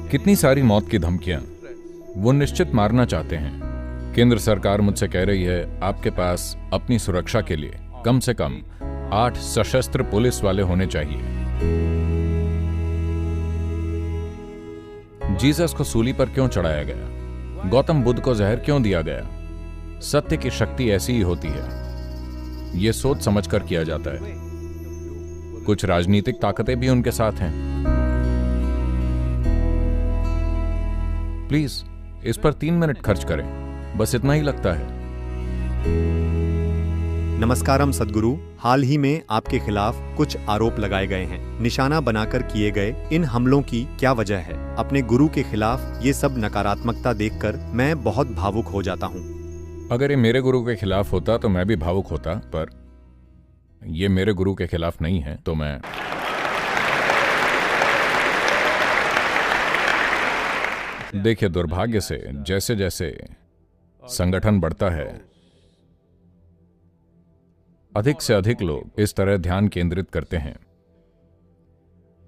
कितनी सारी मौत की धमकियां वो निश्चित मारना चाहते हैं। केंद्र सरकार मुझसे कह रही है आपके पास अपनी सुरक्षा के लिए कम से कम 8 सशस्त्र पुलिस वाले होने चाहिए। जीसस को सूली पर क्यों चढ़ाया गया? गौतम बुद्ध को जहर क्यों दिया गया? सत्य की शक्ति ऐसी ही होती है, यह सोच समझकर किया जाता है। कुछ राजनीतिक ताकतें भी उनके साथ हैं। प्लीज इस पर 3 मिनट खर्च करें, बस इतना ही लगता है। नमस्कारम सद्गुरु। हाल ही में आपके खिलाफ कुछ आरोप लगाए गए हैं। निशाना बनाकर किए गए इन हमलों की क्या वजह है? अपने गुरु के खिलाफ ये सब नकारात्मकता देखकर मैं बहुत भावुक हो जाता हूँ। अगर ये मेरे गुरु के खिलाफ होता तो मैं भी भावुक होता, पर ये मेरे गुरु के खिलाफ नहीं है तो मैं देखिए, दुर्भाग्य से जैसे जैसे संगठन बढ़ता है, अधिक से अधिक लोग इस तरह ध्यान केंद्रित करते हैं।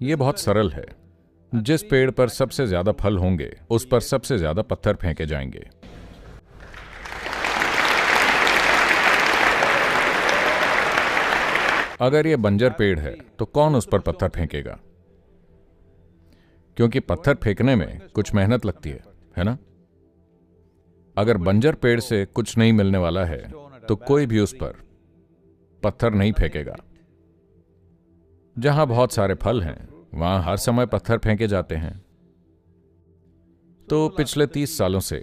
यह बहुत सरल है। जिस पेड़ पर सबसे ज्यादा फल होंगे उस पर सबसे ज्यादा पत्थर फेंके जाएंगे। अगर यह बंजर पेड़ है तो कौन उस पर पत्थर फेंकेगा? क्योंकि पत्थर फेंकने में कुछ मेहनत लगती है ना? अगर बंजर पेड़ से कुछ नहीं मिलने वाला है तो कोई भी उस पर पत्थर नहीं फेंकेगा। जहां बहुत सारे फल हैं वहां हर समय पत्थर फेंके जाते हैं। तो पिछले 30 सालों से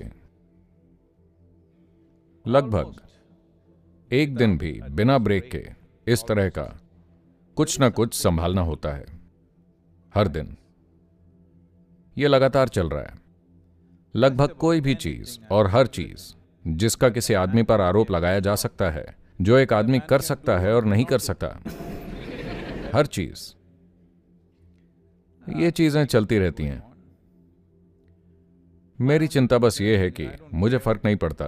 लगभग एक दिन भी बिना ब्रेक के इस तरह का कुछ ना कुछ संभालना होता है। हर दिन यह लगातार चल रहा है। लगभग कोई भी चीज और हर चीज जिसका किसी आदमी पर आरोप लगाया जा सकता है, जो एक आदमी कर सकता है और नहीं कर सकता, हर चीज, ये चीजें चलती रहती हैं। मेरी चिंता बस ये है कि मुझे फर्क नहीं पड़ता।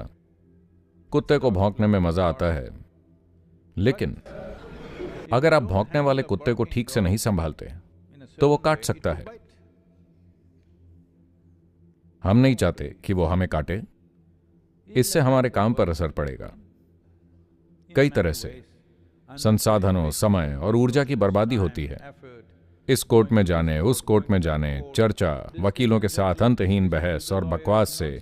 कुत्ते को भौंकने में मजा आता है, लेकिन अगर आप भौंकने वाले कुत्ते को ठीक से नहीं संभालते तो वो काट सकता है। हम नहीं चाहते कि वो हमें काटे। इससे हमारे काम पर असर पड़ेगा कई तरह से। संसाधनों, समय और ऊर्जा की बर्बादी होती है। इस कोर्ट में जाने, उस कोर्ट में जाने, चर्चा, वकीलों के साथ अंतहीन बहस और बकवास से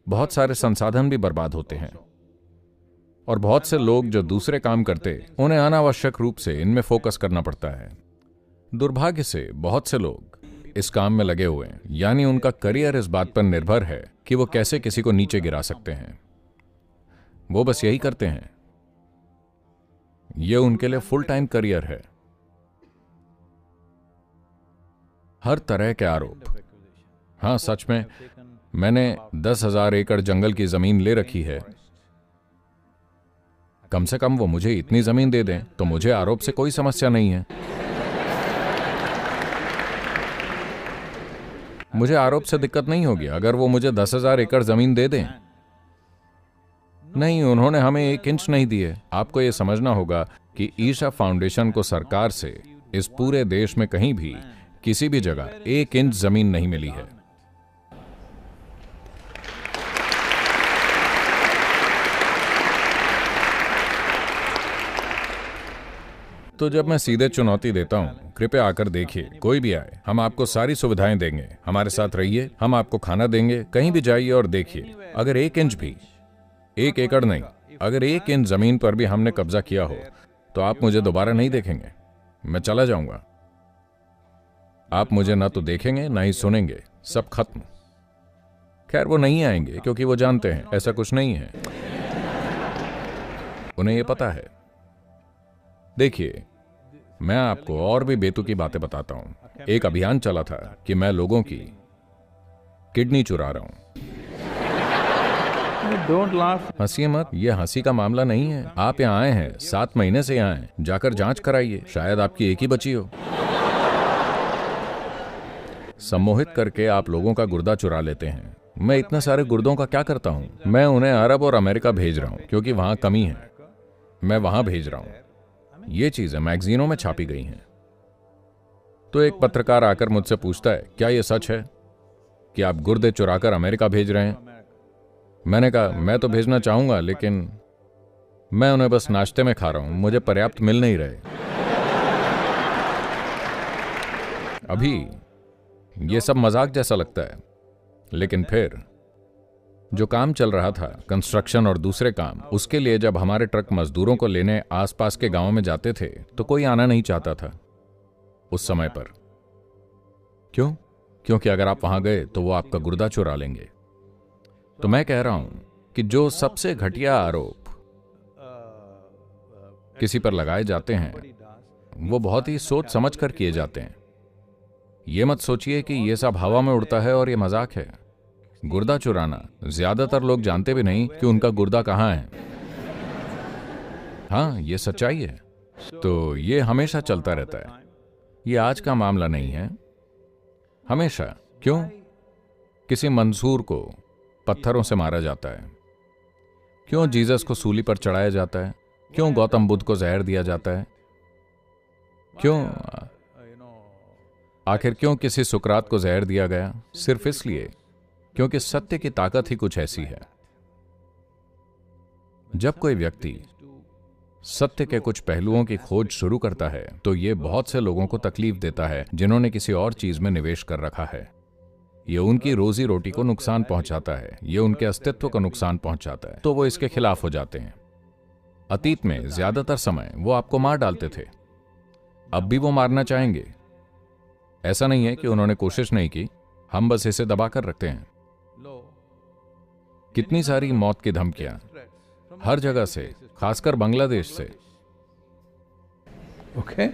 बहुत सारे संसाधन भी बर्बाद होते हैं। और बहुत से लोग जो दूसरे काम करते, उन्हें अनावश्यक रूप से इनमें फोकस करना पड़ता है। दुर्भाग्य से बहुत से लोग इस काम में लगे हुए हैं, यानी उनका करियर इस बात पर निर्भर है कि वो कैसे किसी को नीचे गिरा सकते हैं। वो बस यही करते हैं। ये उनके लिए फुल टाइम करियर है। हर तरह के आरोप। हाँ, सच में मैंने 10,000 एकड़ जंगल की जमीन ले रखी है। कम से कम वो मुझे इतनी जमीन दे दें तो मुझे आरोप से कोई समस्या नहीं है। मुझे आरोप से दिक्कत नहीं होगी अगर वो मुझे 10,000 एकड़ जमीन दे दें। नहीं, उन्होंने हमें 1 इंच नहीं दिए। आपको यह समझना होगा कि ईशा फाउंडेशन को सरकार से इस पूरे देश में कहीं भी किसी भी जगह 1 इंच जमीन नहीं मिली है। तो जब मैं सीधे चुनौती देता हूं, कृपया आकर देखिए, कोई भी आए, हम आपको सारी सुविधाएं देंगे, हमारे साथ रहिए, हम आपको खाना देंगे, कहीं भी जाइए और देखिए। अगर 1 इंच भी, 1 एकड़ नहीं, अगर 1 इंच जमीन पर भी हमने कब्जा किया हो तो आप मुझे दोबारा नहीं देखेंगे। मैं चला जाऊंगा। आप मुझे ना तो देखेंगे ना ही सुनेंगे। सब खत्म। खैर, वो नहीं आएंगे क्योंकि वो जानते हैं ऐसा कुछ नहीं है। उन्हें यह पता है। देखिए, मैं आपको और भी बेतुकी बातें बताता हूं। एक अभियान चला था कि मैं लोगों की किडनी चुरा रहा हूं। Don't laugh. हंसिए मत, यह हंसी का मामला नहीं है। आप यहाँ आए हैं, 7 महीने से यहाँ हैं। जाकर जांच कराइए, शायद आपकी एक ही बची हो। सम्मोहित करके आप लोगों का गुर्दा चुरा लेते हैं। मैं इतने सारे गुर्दों का क्या करता हूं? मैं उन्हें अरब और अमेरिका भेज रहा हूं क्योंकि वहां कमी है। मैं वहां भेज रहा हूं। ये चीजें मैगजीनों में छापी गई हैं। तो एक पत्रकार आकर मुझसे पूछता है, क्या यह सच है कि आप गुर्दे चुराकर अमेरिका भेज रहे हैं? मैंने कहा, मैं तो भेजना चाहूंगा, लेकिन मैं उन्हें बस नाश्ते में खा रहा हूं, मुझे पर्याप्त मिल नहीं रहे। अभी यह सब मजाक जैसा लगता है, लेकिन फिर जो काम चल रहा था, कंस्ट्रक्शन और दूसरे काम, उसके लिए जब हमारे ट्रक मजदूरों को लेने आसपास के गांवों में जाते थे तो कोई आना नहीं चाहता था उस समय पर। क्यों? क्योंकि अगर आप वहां गए तो वो आपका गुर्दा चुरा लेंगे। तो मैं कह रहा हूं कि जो सबसे घटिया आरोप किसी पर लगाए जाते हैं वो बहुत ही सोच समझ कर किए जाते हैं। ये मत सोचिए कि ये सब हवा में उड़ता है और ये मजाक है। गुर्दा चुराना ज्यादातर लोग जानते भी नहीं कि उनका गुर्दा कहां है। हाँ, ये सच्चाई है। तो ये हमेशा चलता रहता है, ये आज का मामला नहीं है, हमेशा। क्यों? किसी मंसूर को पत्थरों से मारा जाता है, क्यों जीसस को सूली पर चढ़ाया जाता है, क्यों गौतम बुद्ध को जहर दिया जाता है, क्यों आखिर क्यों किसी सुकरात को जहर दिया गया? सिर्फ इसलिए क्योंकि सत्य की ताकत ही कुछ ऐसी है। जब कोई व्यक्ति सत्य के कुछ पहलुओं की खोज शुरू करता है तो यह बहुत से लोगों को तकलीफ देता है जिन्होंने किसी और चीज में निवेश कर रखा है। यह उनकी रोजी रोटी को नुकसान पहुंचाता है, यह उनके अस्तित्व को नुकसान पहुंचाता है, तो वो इसके खिलाफ हो जाते हैं। अतीत में ज्यादातर समय वो आपको मार डालते थे, अब भी वो मारना चाहेंगे। ऐसा नहीं है कि उन्होंने कोशिश नहीं की, हम बस इसे दबाकर रखते हैं। कितनी सारी मौत की धमकियां हर जगह से, खासकर बांग्लादेश से। ओके,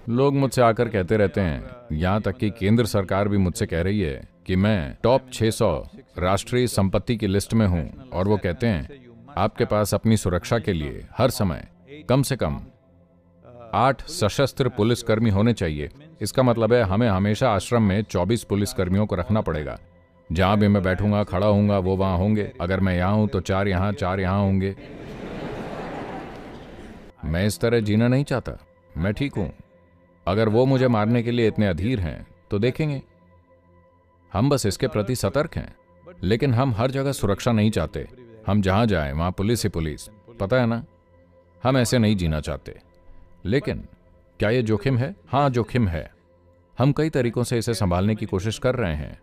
लोग मुझसे आकर कहते रहते हैं, यहां तक कि केंद्र सरकार भी मुझसे कह रही है कि मैं टॉप 600 राष्ट्रीय संपत्ति की लिस्ट में हूं, और वो कहते हैं आपके पास अपनी सुरक्षा के लिए हर समय कम से कम 8 सशस्त्र पुलिसकर्मी होने चाहिए। इसका मतलब है हमें हमेशा आश्रम में 24 पुलिसकर्मियों को रखना पड़ेगा। जहां भी मैं बैठूंगा, खड़ा होऊंगा, वो वहां होंगे। अगर मैं यहां हूं तो 4 यहां, 4 यहां होंगे। मैं इस तरह जीना नहीं चाहता, मैं ठीक हूं। अगर वो मुझे मारने के लिए इतने अधीर हैं तो देखेंगे। हम बस इसके प्रति सतर्क हैं, लेकिन हम हर जगह सुरक्षा नहीं चाहते। हम जहां जाएं वहां पुलिस ही पुलिस, पता है ना? हम ऐसे नहीं जीना चाहते। लेकिन क्या यह जोखिम है? हाँ, जोखिम है। हम कई तरीकों से इसे संभालने की कोशिश कर रहे हैं,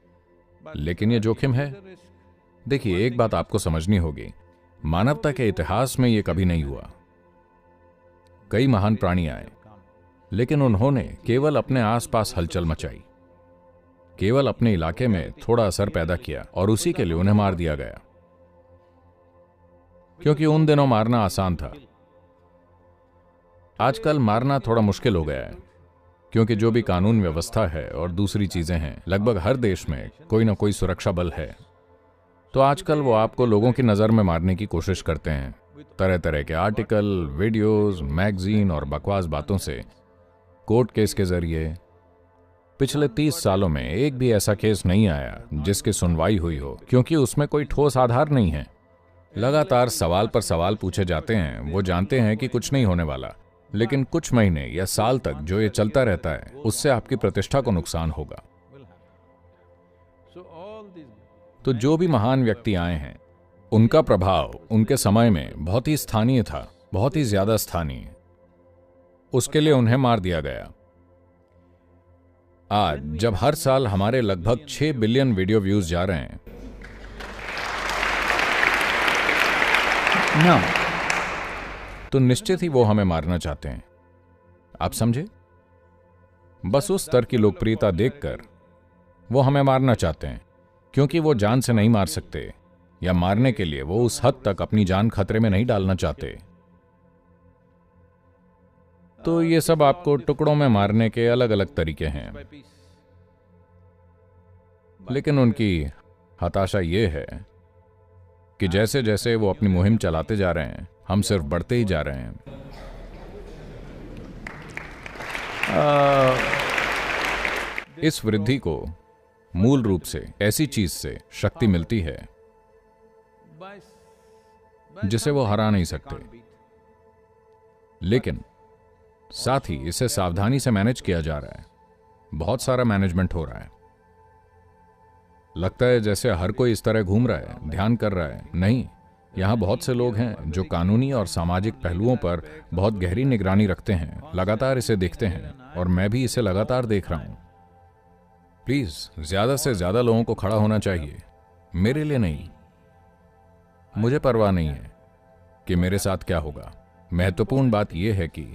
लेकिन यह जोखिम है। देखिए, एक बात आपको समझनी होगी, मानवता के इतिहास में यह कभी नहीं हुआ। कई महान प्राणी आए, लेकिन उन्होंने केवल अपने आसपास हलचल मचाई, केवल अपने इलाके में थोड़ा असर पैदा किया, और उसी के लिए उन्हें मार दिया गया, क्योंकि उन दिनों मारना आसान था। आजकल मारना थोड़ा मुश्किल हो गया है, क्योंकि जो भी कानून व्यवस्था है और दूसरी चीजें हैं, लगभग हर देश में कोई ना कोई सुरक्षा बल है। तो आजकल वो आपको लोगों की नजर में मारने की कोशिश करते हैं, तरह तरह के आर्टिकल, वीडियोस, मैगजीन और बकवास बातों से, कोर्ट केस के जरिए। पिछले 30 सालों में एक भी ऐसा केस नहीं आया जिसकी सुनवाई हुई हो, क्योंकि उसमें कोई ठोस आधार नहीं है। लगातार सवाल पर सवाल पूछे जाते हैं। वो जानते हैं कि कुछ नहीं होने वाला, लेकिन कुछ महीने या साल तक जो ये चलता रहता है, उससे आपकी प्रतिष्ठा को नुकसान होगा। तो जो भी महान व्यक्ति आए हैं, उनका प्रभाव उनके समय में बहुत ही स्थानीय था, बहुत ही ज्यादा स्थानीय। उसके लिए उन्हें मार दिया गया। आज जब हर साल हमारे लगभग 6 बिलियन वीडियो व्यूज जा रहे हैं, no. तो निश्चित ही वो हमें मारना चाहते हैं। आप समझे? बस उस स्तर की लोकप्रियता देखकर वो हमें मारना चाहते हैं, क्योंकि वो जान से नहीं मार सकते, या मारने के लिए वो उस हद तक अपनी जान खतरे में नहीं डालना चाहते। तो ये सब आपको टुकड़ों में मारने के अलग अलग तरीके हैं, लेकिन उनकी हताशा ये है कि जैसे जैसे वो अपनी मुहिम चलाते जा रहे हैं, हम सिर्फ बढ़ते ही जा रहे हैं। इस वृद्धि को मूल रूप से ऐसी चीज से शक्ति मिलती है जिसे वो हरा नहीं सकते। लेकिन साथ ही इसे सावधानी से मैनेज किया जा रहा है। बहुत सारा मैनेजमेंट हो रहा है। लगता है जैसे हर कोई इस तरह घूम रहा है, ध्यान कर रहा है। नहीं, यहां बहुत से लोग हैं जो कानूनी और सामाजिक पहलुओं पर बहुत गहरी निगरानी रखते हैं, लगातार इसे देखते हैं, और मैं भी इसे लगातार देख रहा हूं। प्लीज ज्यादा से ज्यादा लोगों को खड़ा होना चाहिए, मेरे लिए नहीं। मुझे परवाह नहीं है कि मेरे साथ क्या होगा। महत्वपूर्ण बात यह है कि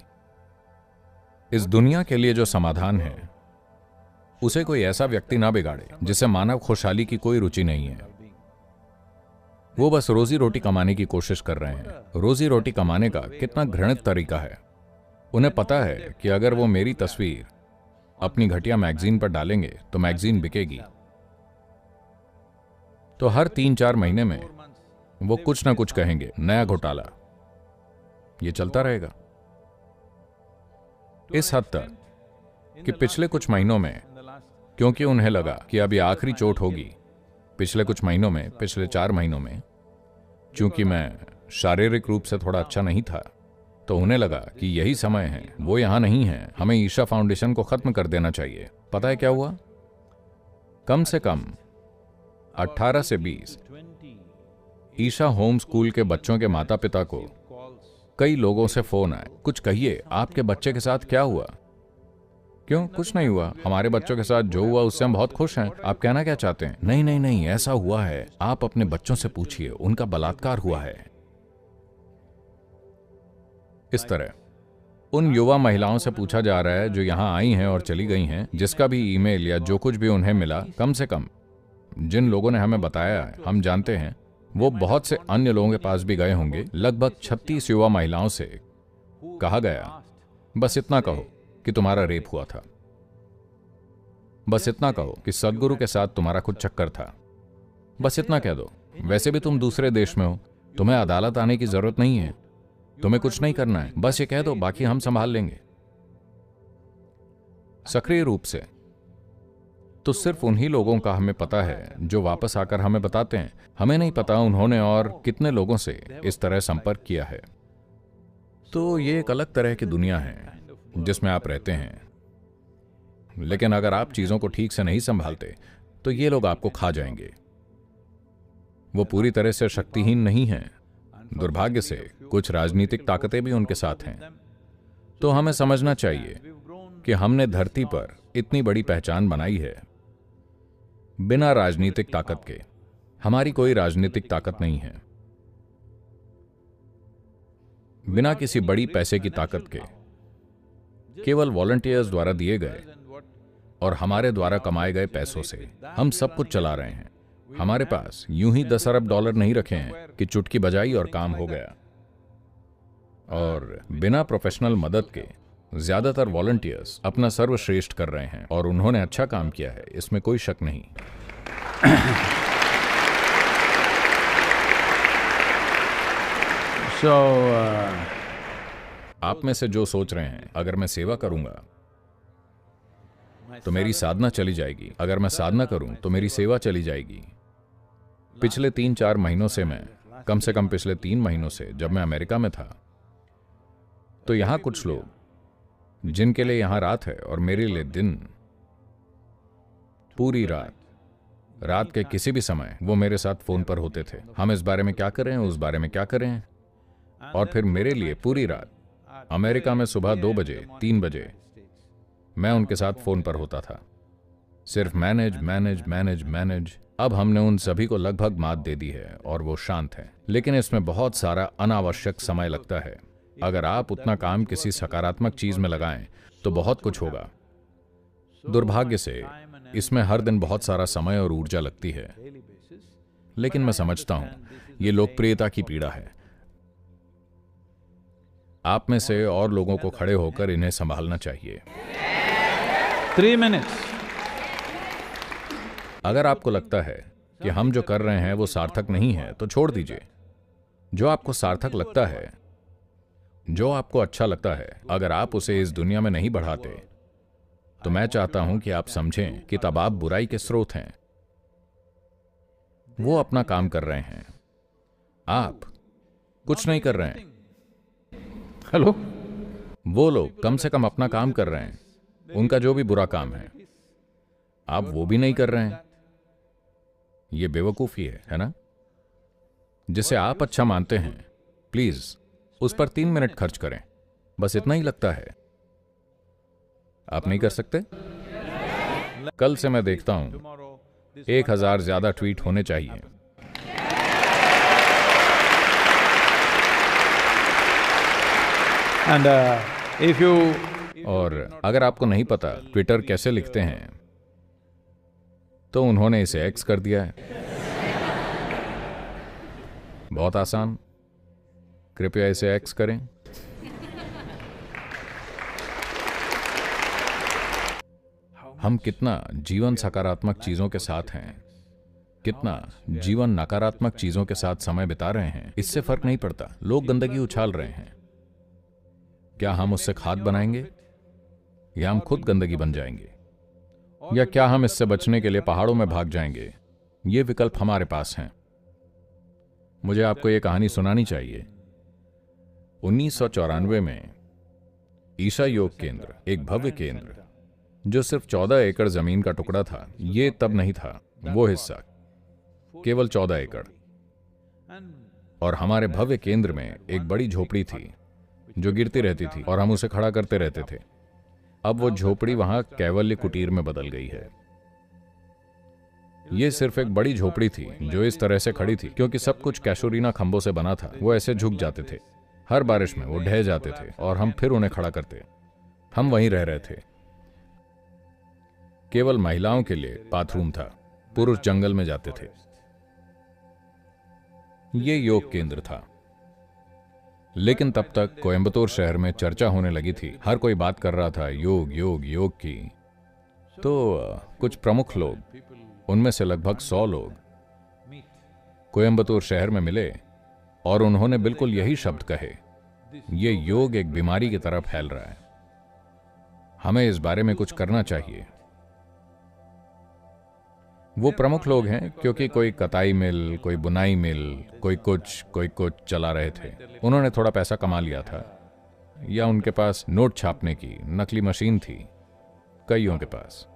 इस दुनिया के लिए जो समाधान है उसे कोई ऐसा व्यक्ति ना बिगाड़े जिसे मानव खुशहाली की कोई रुचि नहीं है। वो बस रोजी रोटी कमाने की कोशिश कर रहे हैं। रोजी रोटी कमाने का कितना घृणित तरीका है। उन्हें पता है कि अगर वो मेरी तस्वीर अपनी घटिया मैगजीन पर डालेंगे तो मैगजीन बिकेगी। तो हर 3-4 महीने में वो कुछ ना कुछ कहेंगे, नया घोटाला। ये चलता रहेगा इस हद तक कि पिछले कुछ महीनों में, क्योंकि उन्हें लगा कि अब ये आखिरी चोट होगी, पिछले कुछ महीनों में, पिछले 4 महीनों में, क्योंकि मैं शारीरिक रूप से थोड़ा अच्छा नहीं था, तो उन्हें लगा कि यही समय है। वो यहां नहीं है, हमें ईशा फाउंडेशन को खत्म कर देना चाहिए। पता है क्या हुआ? कम से कम 18 से 20 ईशा होम स्कूल के बच्चों के माता पिता को कई लोगों से फोन आए, कुछ कहिए, आपके बच्चे के साथ क्या हुआ? क्यों? कुछ नहीं हुआ, हमारे बच्चों के साथ जो हुआ उससे हम बहुत खुश हैं। आप कहना क्या चाहते हैं? नहीं नहीं नहीं, ऐसा हुआ है, आप अपने बच्चों से पूछिए, उनका बलात्कार हुआ है। इस तरह उन युवा महिलाओं से पूछा जा रहा है जो यहां आई हैं और चली गई हैं, जिसका भी ईमेल या जो कुछ भी उन्हें मिला, कम से कम जिन लोगों ने हमें बताया है, हम जानते हैं, वो बहुत से अन्य लोगों के पास भी गए होंगे। लगभग 36 युवा महिलाओं से कहा गया, बस इतना कहो कि तुम्हारा रेप हुआ था, बस इतना कहो कि सदगुरु के साथ तुम्हारा कुछ चक्कर था, बस इतना कह दो। वैसे भी तुम दूसरे देश में हो, तुम्हें अदालत आने की जरूरत नहीं है, तुम्हें कुछ नहीं करना है, बस ये कह दो, बाकी हम संभाल लेंगे। सक्रिय रूप से तो सिर्फ उन्हीं लोगों का हमें पता है जो वापस आकर हमें बताते हैं। हमें नहीं पता उन्होंने और कितने लोगों से इस तरह संपर्क किया है। तो ये एक अलग तरह की दुनिया है जिसमें आप रहते हैं, लेकिन अगर आप चीजों को ठीक से नहीं संभालते तो ये लोग आपको खा जाएंगे। वो पूरी तरह से शक्तिहीन नहीं हैं। दुर्भाग्य से कुछ राजनीतिक ताकतें भी उनके साथ हैं। तो हमें समझना चाहिए कि हमने धरती पर इतनी बड़ी पहचान बनाई है बिना राजनीतिक ताकत के। हमारी कोई राजनीतिक ताकत नहीं है, बिना किसी बड़ी पैसे की ताकत के, केवल वॉलंटियर्स द्वारा दिए गए और हमारे द्वारा कमाए गए पैसों से हम सब कुछ चला रहे हैं। हमारे पास यूं ही 10 अरब डॉलर नहीं रखे हैं कि चुटकी बजाई और काम हो गया। और बिना प्रोफेशनल मदद के ज्यादातर वॉलंटियर्स अपना सर्वश्रेष्ठ कर रहे हैं और उन्होंने अच्छा काम किया है, इसमें कोई शक नहीं। आप में से जो सोच रहे हैं, अगर मैं सेवा करूंगा तो मेरी साधना चली जाएगी, अगर मैं साधना करूं तो मेरी सेवा चली जाएगी। पिछले 3-4 महीनों से मैं, कम से कम पिछले 3 महीनों से जब मैं अमेरिका में था, तो यहां कुछ लोग जिनके लिए यहां रात है और मेरे लिए दिन, पूरी रात के किसी भी समय वो मेरे साथ फोन पर होते थे। हम इस बारे में क्या करें, उस बारे में क्या करें, और फिर मेरे लिए पूरी रात अमेरिका में सुबह 2 बजे 3 बजे मैं उनके साथ फोन पर होता था। सिर्फ मैनेज मैनेज मैनेज मैनेज। अब हमने उन सभी को लगभग मात दे दी है और वो शांत है, लेकिन इसमें बहुत सारा अनावश्यक समय लगता है। अगर आप उतना काम किसी सकारात्मक चीज में लगाएं तो बहुत कुछ होगा। दुर्भाग्य से इसमें हर दिन बहुत सारा समय और ऊर्जा लगती है, लेकिन मैं समझता हूं ये लोकप्रियता की पीड़ा है। आप में से और लोगों को खड़े होकर इन्हें संभालना चाहिए। 3 minutes। अगर आपको लगता है कि हम जो कर रहे हैं वो सार्थक नहीं है तो छोड़ दीजिए। जो आपको सार्थक लगता है, जो आपको अच्छा लगता है, अगर आप उसे इस दुनिया में नहीं बढ़ाते तो मैं चाहता हूं कि आप समझें कि तब आप बुराई के स्रोत हैं। वो अपना काम कर रहे हैं, आप कुछ नहीं कर रहे हैं। हेलो, वो लोग कम से कम अपना काम कर रहे हैं, उनका जो भी बुरा काम है आप वो भी नहीं कर रहे हैं। ये बेवकूफी है ना? जिसे आप अच्छा मानते हैं प्लीज उस पर 3 मिनट खर्च करें, बस इतना ही लगता है। आप नहीं कर सकते? कल से मैं देखता हूं 1000 ज्यादा ट्वीट होने चाहिए। And if you और अगर आपको नहीं पता ट्विटर कैसे लिखते हैं तो उन्होंने इसे एक्स कर दिया है। बहुत आसान, कृपया इसे एक्स करें। हम कितना जीवन सकारात्मक चीजों के साथ हैं, कितना जीवन नकारात्मक चीजों के साथ समय बिता रहे हैं, इससे फर्क नहीं पड़ता। लोग गंदगी उछाल रहे हैं, क्या हम उससे खाद बनाएंगे या हम खुद गंदगी बन जाएंगे, या क्या हम इससे बचने के लिए पहाड़ों में भाग जाएंगे? ये विकल्प हमारे पास हैं। मुझे आपको यह कहानी सुनानी चाहिए। 1994 में ईशा योग केंद्र, एक भव्य केंद्र जो सिर्फ 14 एकड़ जमीन का टुकड़ा था, ये तब नहीं था, वो हिस्सा केवल 14 एकड़। और हमारे भव्य केंद्र में एक बड़ी झोपड़ी थी जो गिरती रहती थी और हम उसे खड़ा करते रहते थे। अब वो झोपड़ी वहां कैवल्य कुटीर में बदल गई है। ये सिर्फ एक बड़ी झोपड़ी थी जो इस तरह से खड़ी थी क्योंकि सब कुछ कैशोरीना खंभों से बना था। वो ऐसे झुक जाते थे, हर बारिश में वो ढह जाते थे और हम फिर उन्हें खड़ा करते। हम वहीं रह रहे थे। केवल महिलाओं के लिए बाथरूम था, पुरुष जंगल में जाते थे। ये योग केंद्र था। लेकिन तब तक कोयंबटूर शहर में चर्चा होने लगी थी, हर कोई बात कर रहा था योग योग योग की। तो कुछ प्रमुख लोग, उनमें से लगभग 100 लोग कोयंबटूर शहर में मिले और उन्होंने बिल्कुल यही शब्द कहे, ये योग एक बीमारी की तरह फैल रहा है, हमें इस बारे में कुछ करना चाहिए। वो प्रमुख लोग हैं क्योंकि कोई कताई मिल, कोई बुनाई मिल, कोई कुछ चला रहे थे। उन्होंने थोड़ा पैसा कमा लिया था, या उनके पास नोट छापने की नकली मशीन थी, कईयों के पास।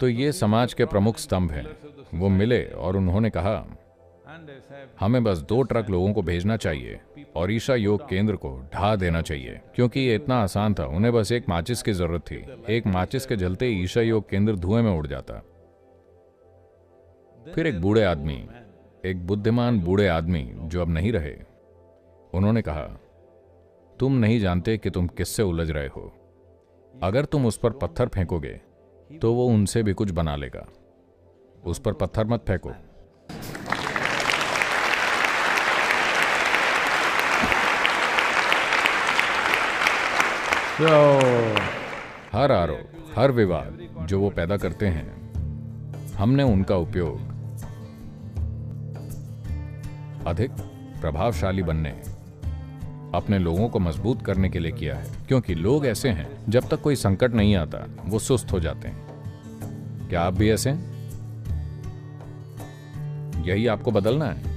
तो ये समाज के प्रमुख स्तंभ हैं। वो मिले और उन्होंने कहा हमें बस 2 ट्रक लोगों को भेजना चाहिए और ईशा योग केंद्र को ढा देना चाहिए, क्योंकि ये इतना आसान था। उन्हें बस एक माचिस की जरूरत थी। एक माचिस के जलते ईशा योग केंद्र धुएं में उड़ जाता। फिर एक बूढ़े आदमी, एक बुद्धिमान बूढ़े आदमी जो अब नहीं रहे, उन्होंने कहा तुम नहीं जानते कि तुम किससे उलझ रहे हो। अगर तुम उस पर पत्थर फेंकोगे तो वो उनसे भी कुछ बना लेगा। उस पर पत्थर मत फेंको। हर आरोप, हर विवाद जो वो पैदा करते हैं, हमने उनका उपयोग अधिक प्रभावशाली बनने, अपने लोगों को मजबूत करने के लिए किया है। क्योंकि लोग ऐसे हैं, जब तक कोई संकट नहीं आता वो सुस्त हो जाते हैं। क्या आप भी ऐसे हैं? यही आपको बदलना है।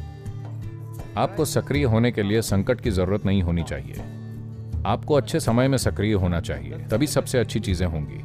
आपको सक्रिय होने के लिए संकट की जरूरत नहीं होनी चाहिए। आपको अच्छे समय में सक्रिय होना चाहिए, तभी सबसे अच्छी चीजें होंगी।